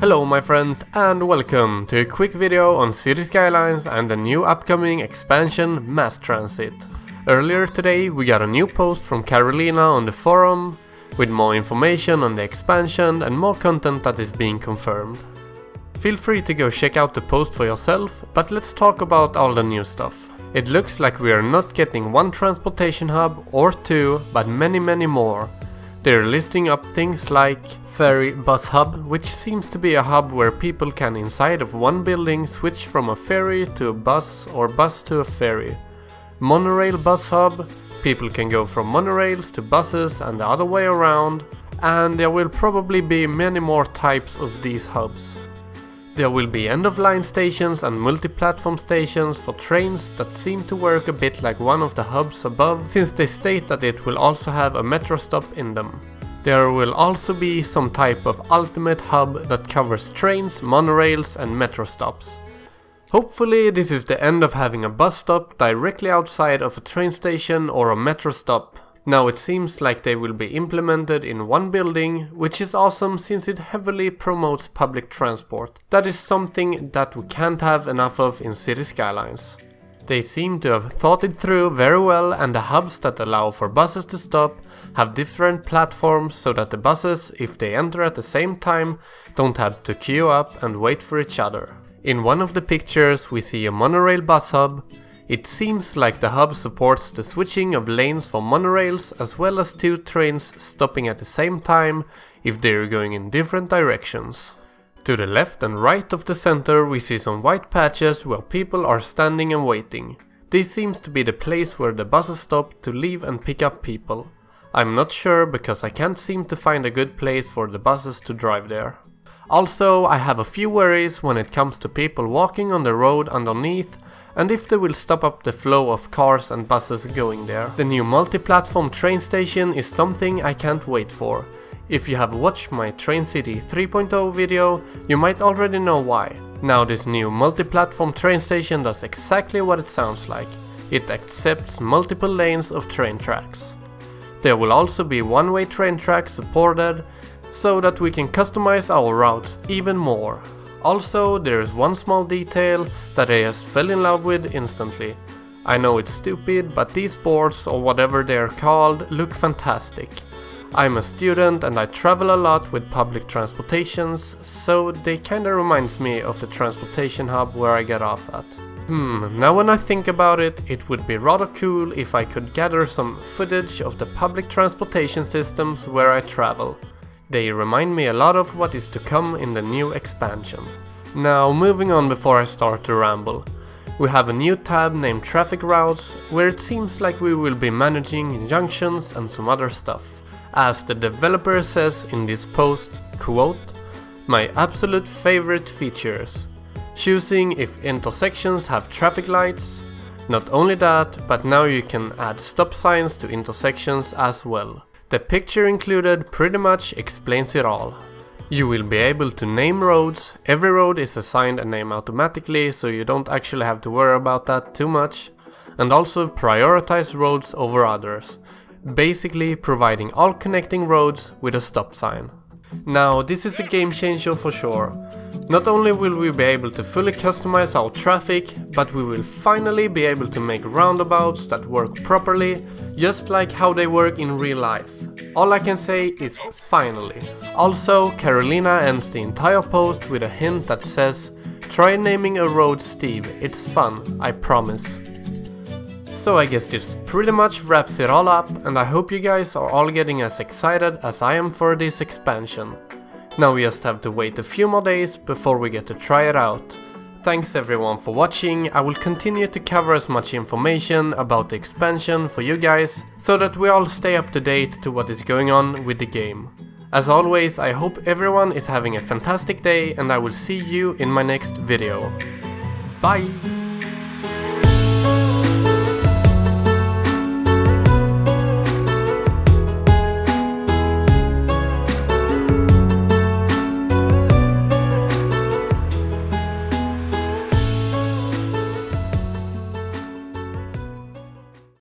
Hello my friends and welcome to a quick video on Cities Skylines and the new upcoming expansion Mass Transit. Earlier today we got a new post from Karollina on the forum with more information on the expansion and more content that is being confirmed. Feel free to go check out the post for yourself, but let's talk about all the new stuff. It looks like we are not getting one transportation hub or two, but many more. They're listing up things like Ferry Bus Hub, which seems to be a hub where people can inside of one building switch from a ferry to a bus or bus to a ferry. Monorail Bus Hub, people can go from monorails to buses and the other way around, and there will probably be many more types of these hubs. There will be end-of-line stations and multi-platform stations for trains that seem to work a bit like one of the hubs above, since they state that it will also have a metro stop in them. There will also be some type of ultimate hub that covers trains, monorails and metro stops. Hopefully this is the end of having a bus stop directly outside of a train station or a metro stop. Now it seems like they will be implemented in one building, which is awesome since it heavily promotes public transport. That is something that we can't have enough of in Cities Skylines. They seem to have thought it through very well, and the hubs that allow for buses to stop have different platforms so that the buses, if they enter at the same time, don't have to queue up and wait for each other. In one of the pictures we see a Monorail Bus Hub. It seems like the hub supports the switching of lanes for monorails as well as two trains stopping at the same time if they're going in different directions. To the left and right of the center we see some white patches where people are standing and waiting. This seems to be the place where the buses stop to leave and pick up people. I'm not sure because I can't seem to find a good place for the buses to drive there. Also, I have a few worries when it comes to people walking on the road underneath and if they will stop up the flow of cars and buses going there. The new multi-platform train station is something I can't wait for. If you have watched my Train City 3.0 video, you might already know why. Now this new multi-platform train station does exactly what it sounds like. It accepts multiple lanes of train tracks. There will also be one-way train tracks supported, so that we can customize our routes even more. Also, there is one small detail that I just fell in love with instantly. I know it's stupid, but these boards, or whatever they are called, look fantastic. I'm a student and I travel a lot with public transportations, so they kinda reminds me of the transportation hub where I get off at. Now when I think about it, it would be rather cool if I could gather some footage of the public transportation systems where I travel. They remind me a lot of what is to come in the new expansion. Now moving on before I start to ramble. We have a new tab named Traffic Routes, where it seems like we will be managing junctions and some other stuff. As the developer says in this post, quote, "My absolute favorite features. Choosing if intersections have traffic lights. Not only that, but now you can add stop signs to intersections as well." The picture included pretty much explains it all. You will be able to name roads. Every road is assigned a name automatically, so you don't actually have to worry about that too much. And also prioritize roads over others. Basically providing all connecting roads with a stop sign. Now this is a game changer for sure. Not only will we be able to fully customize our traffic, but we will finally be able to make roundabouts that work properly, just like how they work in real life. All I can say is finally. Also, Karollina ends the entire post with a hint that says, "Try naming a road Steve, it's fun, I promise." So I guess this pretty much wraps it all up, and I hope you guys are all getting as excited as I am for this expansion. Now we just have to wait a few more days before we get to try it out. Thanks everyone for watching. I will continue to cover as much information about the expansion for you guys, so that we all stay up to date to what is going on with the game. As always, I hope everyone is having a fantastic day, and I will see you in my next video. Bye!